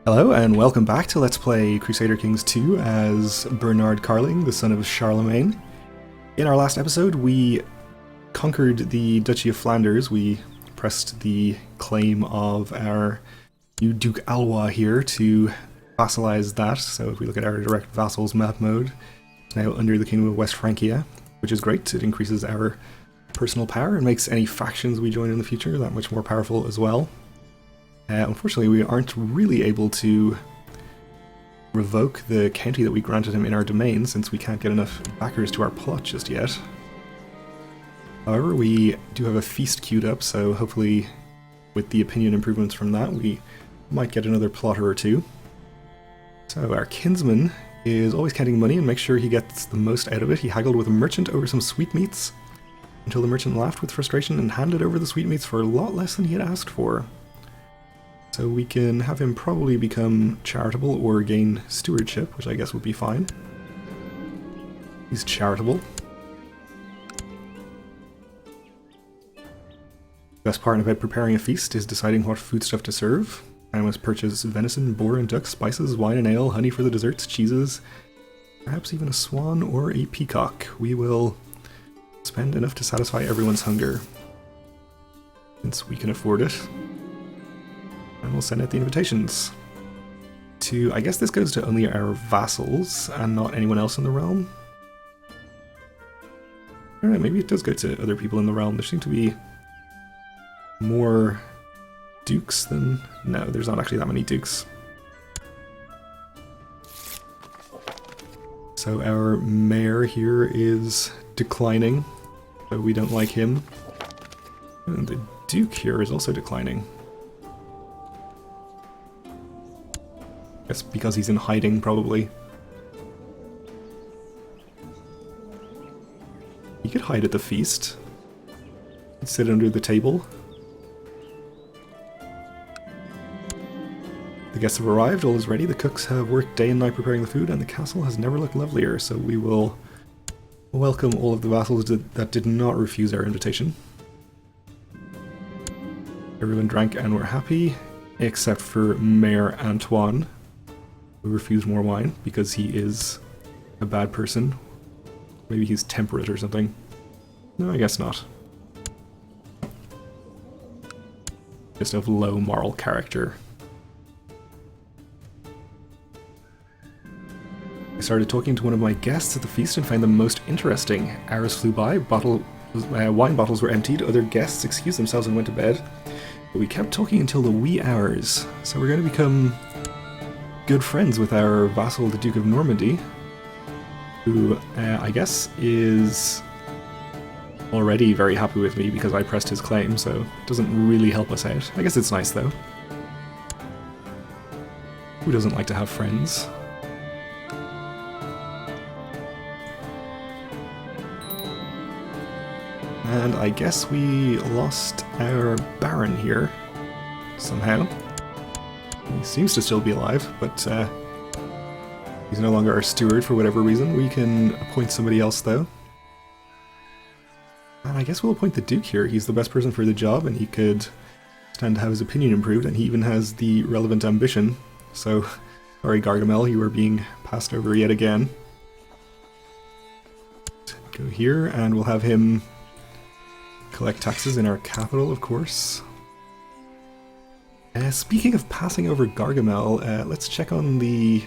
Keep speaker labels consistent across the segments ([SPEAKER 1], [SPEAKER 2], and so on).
[SPEAKER 1] Hello and welcome back to Let's Play Crusader Kings 2 as Bernard Karling, the son of Charlemagne. In our last episode we conquered the Duchy of Flanders. We pressed the claim of our new Duke Alois here to vassalize that. So if we look at our direct vassals map mode, it's now under the Kingdom of West Francia, which is great. It increases our personal power and makes any factions we join in the future that much more powerful as well. Unfortunately, we aren't really able to revoke the county that we granted him in our domain, since we can't get enough backers to our plot just yet. However, we do have a feast queued up, so hopefully with the opinion improvements from that, we might get another plotter or two. So our kinsman is always counting money and makes sure he gets the most out of it. He haggled with a merchant over some sweetmeats, until the merchant laughed with frustration and handed over the sweetmeats for a lot less than he had asked for. So we can have him probably become charitable or gain stewardship, which I guess would be fine. He's charitable. Best part about preparing a feast is deciding what foodstuff to serve. I must purchase venison, boar and duck, spices, wine and ale, honey for the desserts, cheeses, perhaps even a swan or a peacock. We will spend enough to satisfy everyone's hunger, since we can afford it. And we'll send out the invitations to, I guess this goes to only our vassals and not anyone else in the realm. Alright, maybe it does go to other people in the realm. There seem to be more dukes than... No, there's not actually that many dukes. So our mayor here is declining, so we don't like him. And the duke here is also declining. Guess because he's in hiding, probably. He could hide at the feast. He'd sit under the table. The guests have arrived, all is ready. The cooks have worked day and night preparing the food, and the castle has never looked lovelier, so we will welcome all of the vassals that did not refuse our invitation. Everyone drank and were happy, except for Mayor Antoine, who refused more wine because he is a bad person. Maybe he's temperate or something. No, I guess not. Just of low moral character. I started talking to one of my guests at the feast and found them most interesting. Hours flew by, wine bottles were emptied, other guests excused themselves and went to bed. But we kept talking until the wee hours, so we're going to become good friends with our vassal, the Duke of Normandy, who I guess is already very happy with me because I pressed his claim, so it doesn't really help us out. I guess it's nice though. Who doesn't like to have friends? And I guess we lost our Baron here, somehow. He seems to still be alive, but he's no longer our steward for whatever reason. We can appoint somebody else, though. And I guess we'll appoint the Duke here. He's the best person for the job, and he could stand to have his opinion improved, and he even has the relevant ambition. So, sorry Gargamel, you are being passed over yet again. Go here, and we'll have him collect taxes in our capital, of course. Speaking of passing over Gargamel, let's check on the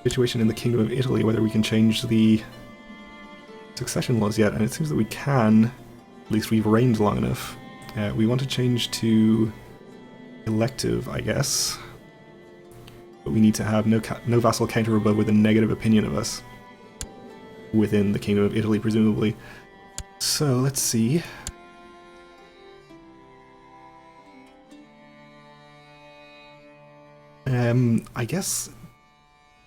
[SPEAKER 1] situation in the Kingdom of Italy, whether we can change the succession laws yet, and it seems that we can. At least we've reigned long enough. We want to change to elective, I guess. But we need to have no vassal counter above with a negative opinion of us. Within the Kingdom of Italy, presumably. So, let's see. I guess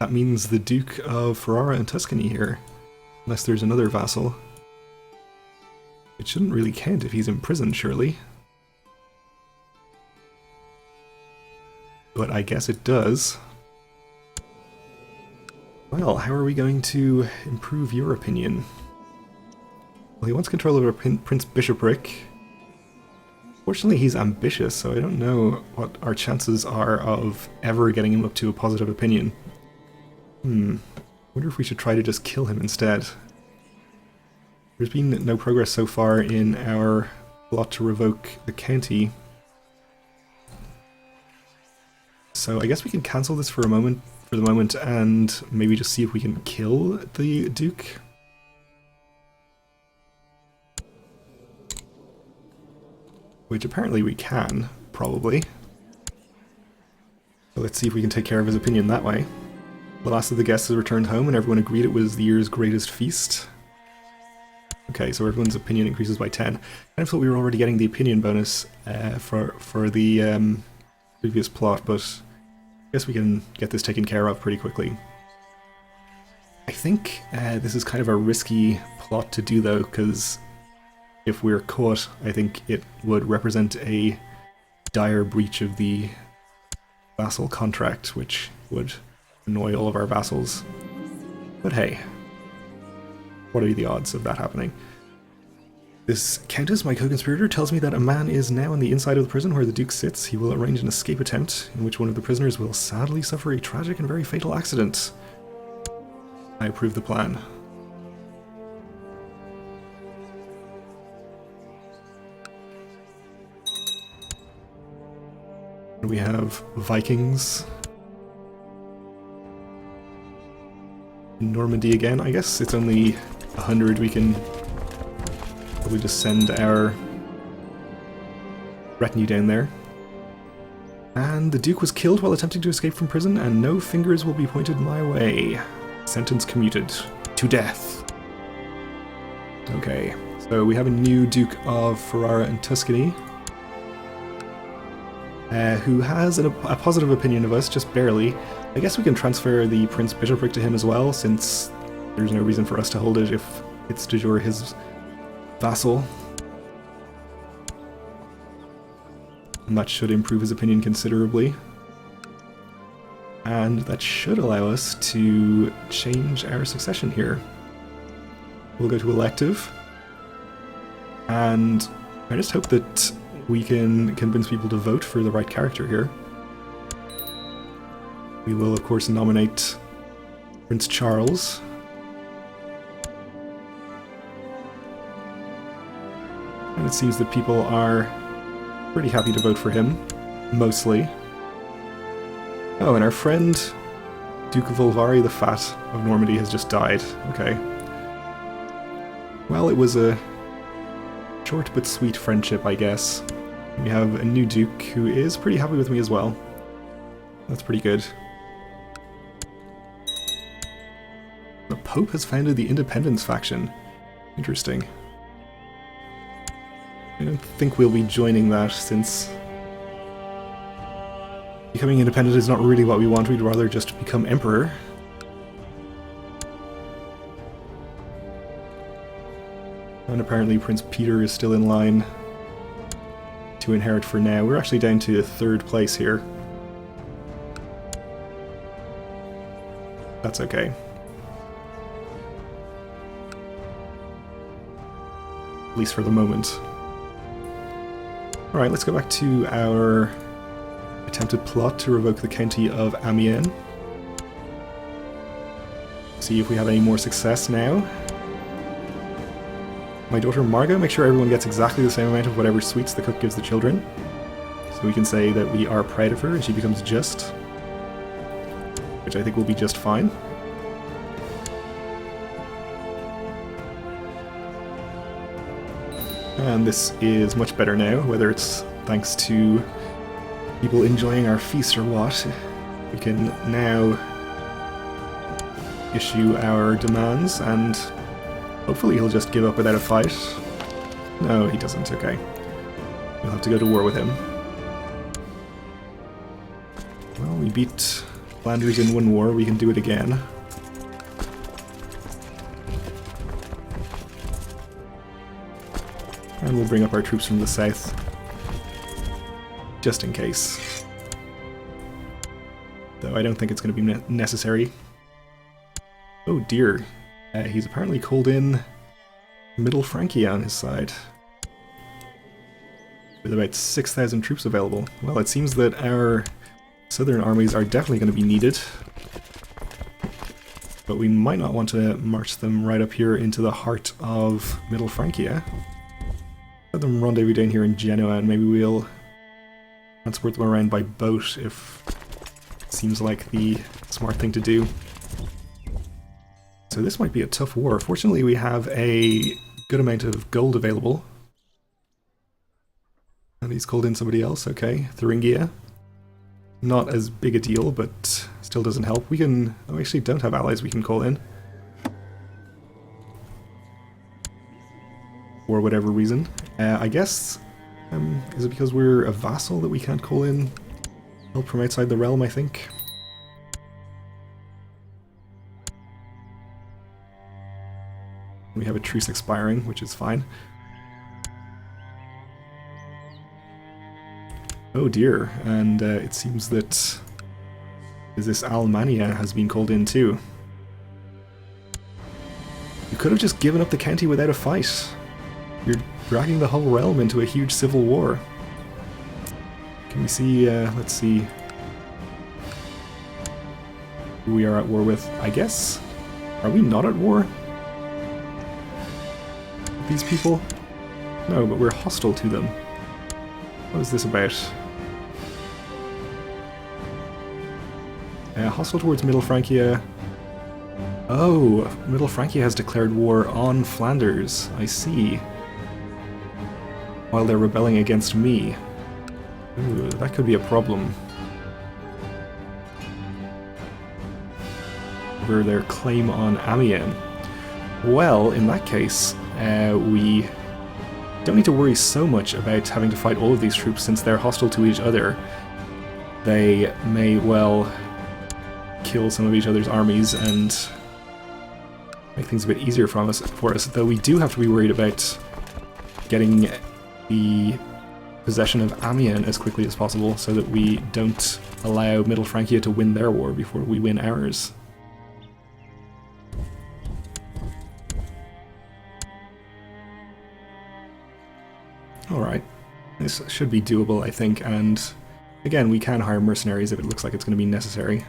[SPEAKER 1] that means the Duke of Ferrara and Tuscany here, unless there's another vassal. It shouldn't really count if he's in prison, surely. But I guess it does. Well, how are we going to improve your opinion? Well, he wants control over Prince Bishopric. Fortunately, he's ambitious, so I don't know what our chances are of ever getting him up to a positive opinion. Wonder if we should try to just kill him instead. There's been no progress so far in our plot to revoke the county. So I guess we can cancel this for the moment, and maybe just see if we can kill the Duke. Which apparently we can, probably. So let's see if we can take care of his opinion that way. The last of the guests has returned home and everyone agreed it was the year's greatest feast. Okay, so everyone's opinion increases by 10. I thought we were already getting the opinion bonus for the previous plot, but I guess we can get this taken care of pretty quickly. I think this is kind of a risky plot to do though, because if we're caught, I think it would represent a dire breach of the vassal contract, which would annoy all of our vassals. But hey, what are the odds of that happening? This countess, my co-conspirator, tells me that a man is now on the inside of the prison where the Duke sits. He will arrange an escape attempt in which one of the prisoners will sadly suffer a tragic and very fatal accident. I approve the plan. We have Vikings in Normandy again. I guess it's only 100. We can probably just send our retinue down there. And the Duke was killed while attempting to escape from prison, and no fingers will be pointed my way. Sentence commuted to death. Okay, so we have a new Duke of Ferrara and Tuscany. Who has a positive opinion of us, just barely. I guess we can transfer the Prince Bishopric to him as well, since there's no reason for us to hold it if it's de jure his vassal. And that should improve his opinion considerably. And that should allow us to change our succession here. We'll go to elective. And I just hope that we can convince people to vote for the right character here. We will, of course, nominate Prince Charles. And it seems that people are pretty happy to vote for him, mostly. Oh, and our friend Duke of Volvari the Fat of Normandy has just died. Okay. Well, it was a short but sweet friendship, I guess. We have a new Duke who is pretty happy with me as well. That's pretty good. The Pope has founded the Independence faction. Interesting. I don't think we'll be joining that, since becoming independent is not really what we want. We'd rather just become emperor. And apparently Prince Peter is still in line to inherit for now. We're actually down to 3rd place here. That's okay. At least for the moment. Alright, let's go back to our attempted plot to revoke the county of Amiens. See if we have any more success now. My daughter Margot, make sure everyone gets exactly the same amount of whatever sweets the cook gives the children. So we can say that we are proud of her and she becomes just. Which I think will be just fine. And this is much better now, whether it's thanks to people enjoying our feast or what. We can now issue our demands, and hopefully he'll just give up without a fight. No, he doesn't, okay. We'll have to go to war with him. Well, we beat Flanders in one war, we can do it again. And we'll bring up our troops from the south, just in case. Though I don't think it's going to be necessary. Oh dear, he's apparently called in Middle Francia on his side. with about 6,000 troops available. Well, it seems that our southern armies are definitely going to be needed, but we might not want to march them right up here into the heart of Middle Francia. Let them rendezvous down here in Genoa, and maybe we'll transport them around by boat if it seems like the smart thing to do. So this might be a tough war. Fortunately, we have a good amount of gold available. And he's called in somebody else, okay. Thuringia. Not as big a deal, but still doesn't help. We can... Oh, we actually don't have allies we can call in. For whatever reason. I guess... is it because we're a vassal that we can't call in help from outside the realm, I think? We have a truce expiring, which is fine. Oh dear, and it seems that this Alemannia has been called in too. You could have just given up the county without a fight. You're dragging the whole realm into a huge civil war. Can we see, let's see, who we are at war with? I guess? Are we not at war? These people? No, but we're hostile to them. What is this about? Hostile towards Middle Francia. Oh, Middle Francia has declared war on Flanders. I see. While they're rebelling against me. Ooh, that could be a problem. Over their claim on Amiens. Well, in that case, we don't need to worry so much about having to fight all of these troops since they're hostile to each other. They may well kill some of each other's armies and make things a bit easier for us, though we do have to be worried about getting the possession of Amiens as quickly as possible so that we don't allow Middle Francia to win their war before we win ours. Alright, this should be doable, I think, and again, we can hire mercenaries if it looks like it's going to be necessary.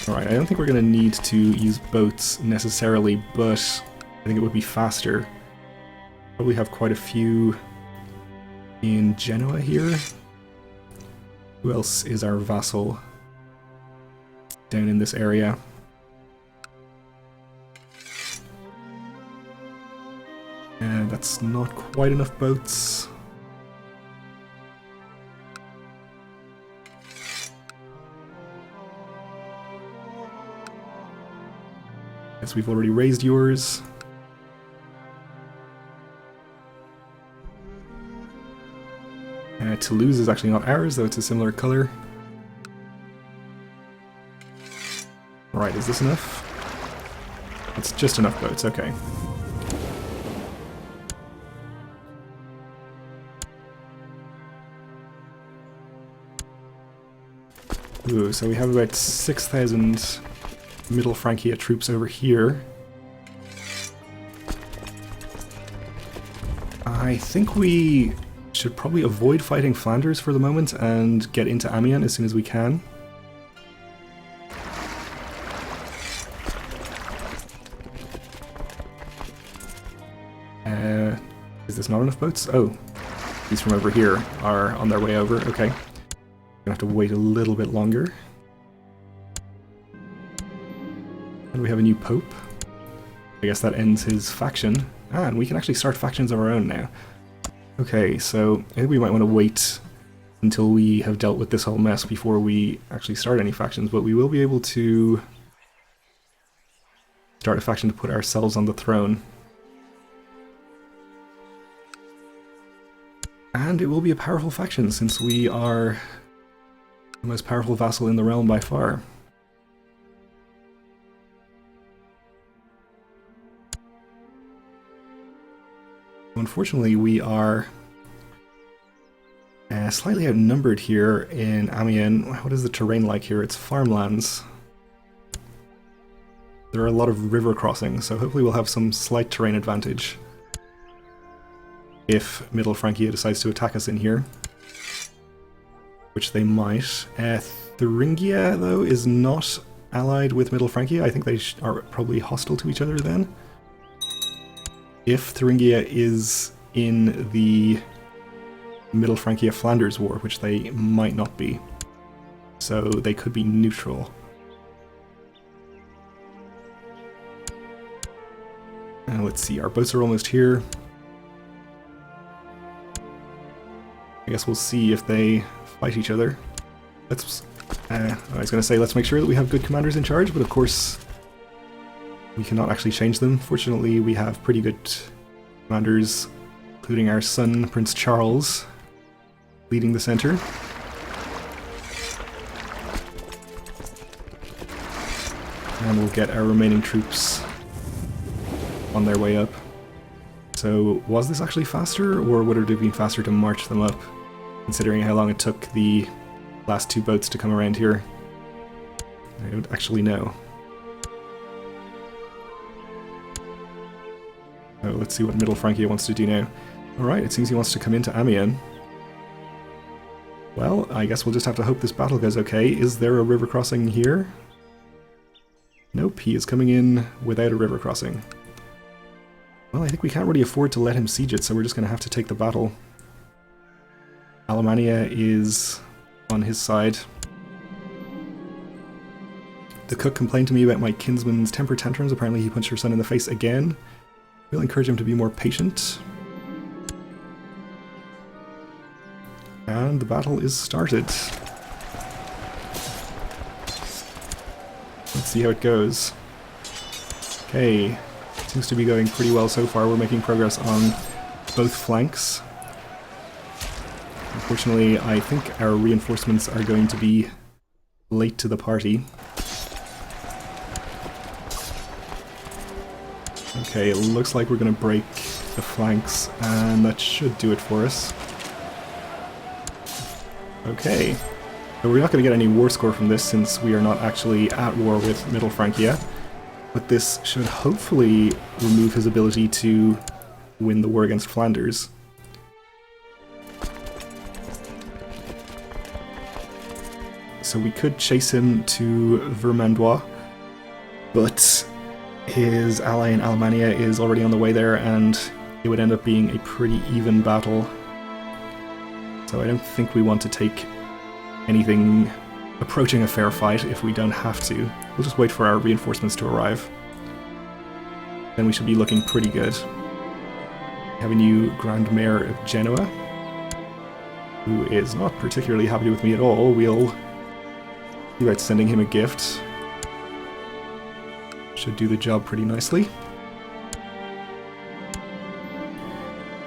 [SPEAKER 1] Alright, I don't think we're going to need to use boats necessarily, but I think it would be faster. Probably have quite a few in Genoa here. Who else is our vassal down in this area? And that's not quite enough boats. Guess we've already raised yours. Toulouse is actually not ours, though it's a similar color. Alright, is this enough? It's just enough boats, okay. Ooh, so we have about 6,000 Middle Francia troops over here. I think we should probably avoid fighting Flanders for the moment and get into Amiens as soon as we can. Is this not enough boats? Oh, these from over here are on their way over, okay. Gonna have to wait a little bit longer. And we have a new pope. I guess that ends his faction. Ah, and we can actually start factions of our own now. Okay, so I think we might want to wait until we have dealt with this whole mess before we actually start any factions, but we will be able to start a faction to put ourselves on the throne. And it will be a powerful faction since we are the most powerful vassal in the realm by far. Unfortunately, we are slightly outnumbered here in Amiens. What is the terrain like here? It's farmlands. There are a lot of river crossings, so hopefully we'll have some slight terrain advantage. if Middle Francia decides to attack us in here, which they might. Thuringia, though, is not allied with Middle Francia. I think they are probably hostile to each other then. If Thuringia is in the Middle Francia Flanders War, which they might not be. So they could be neutral. Let's see, our boats are almost here. I guess we'll see if they fight each other. Let's... I was going to say, let's make sure that we have good commanders in charge, but of course we cannot actually change them. Fortunately, we have pretty good commanders, including our son, Prince Charles, leading the center. And we'll get our remaining troops on their way up. So, was this actually faster, or would it have been faster to march them up, considering how long it took the last two boats to come around here? I don't actually know. Oh, let's see what Middle Francia wants to do now. Alright, it seems he wants to come into Amiens. Well, I guess we'll just have to hope this battle goes okay. Is there a river crossing here? Nope, he is coming in without a river crossing. Well, I think we can't really afford to let him siege it, so we're just going to have to take the battle. Alemannia is on his side. The cook complained to me about my kinsman's temper tantrums. Apparently he punched her son in the face again. We'll encourage him to be more patient. And the battle is started. Let's see how it goes. Okay. Seems to be going pretty well so far. We're making progress on both flanks. Unfortunately, I think our reinforcements are going to be late to the party. Okay, it looks like we're going to break the flanks, and that should do it for us. Okay, so we're not going to get any war score from this since we are not actually at war with Middle Francia. But this should hopefully remove his ability to win the war against Flanders. So we could chase him to Vermandois, but his ally in Alemannia is already on the way there, and it would end up being a pretty even battle. So I don't think we want to take anything approaching a fair fight if we don't have to. We'll just wait for our reinforcements to arrive. Then we should be looking pretty good. We have a new Grand Mayor of Genoa, who is not particularly happy with me at all. We'll see about sending him a gift. Should do the job pretty nicely.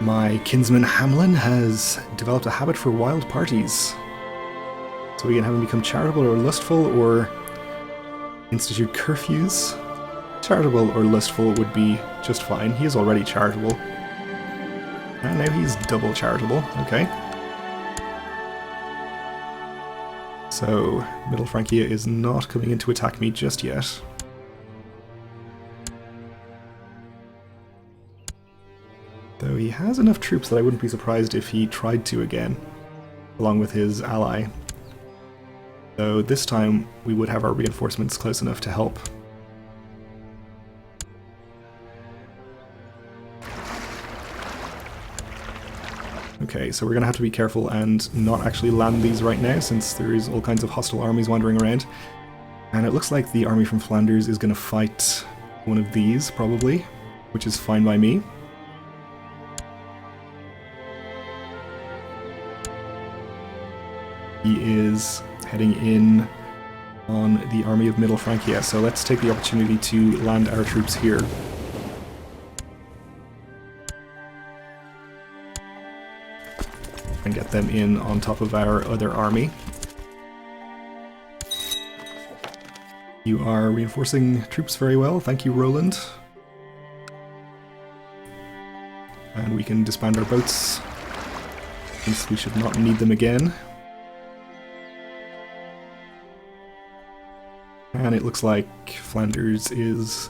[SPEAKER 1] My kinsman Hamlin has developed a habit for wild parties. So we can have him become charitable or lustful, or institute curfews. Charitable or lustful would be just fine. He is already charitable. And now he's double charitable. Okay. So, Middle Francia is not coming in to attack me just yet. Though he has enough troops that I wouldn't be surprised if he tried to again, along with his ally. So this time we would have our reinforcements close enough to help. Okay, so we're going to have to be careful and not actually land these right now, since there is all kinds of hostile armies wandering around. And it looks like the army from Flanders is going to fight one of these, probably, which is fine by me. He is heading in on the army of Middle Francia, so let's take the opportunity to land our troops here. And get them in on top of our other army. You are reinforcing troops very well, thank you, Roland. And we can disband our boats, since we should not need them again. And it looks like Flanders is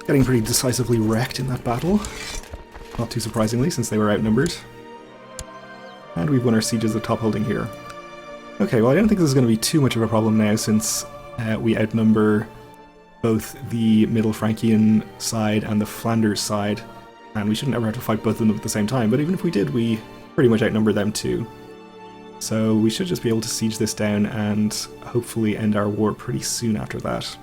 [SPEAKER 1] getting pretty decisively wrecked in that battle. not too surprisingly, since they were outnumbered. And we've won our sieges of top holding here. Okay, well I don't think this is going to be too much of a problem now, since we outnumber both the Middle Frankian side and the Flanders side, and we shouldn't ever have to fight both of them at the same time, but even if we did, we pretty much outnumber them too. So we should just be able to siege this down and hopefully end our war pretty soon after that.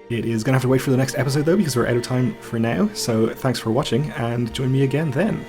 [SPEAKER 1] It is going to have to wait for the next episode though, because we're out of time for now, so thanks for watching, and join me again then.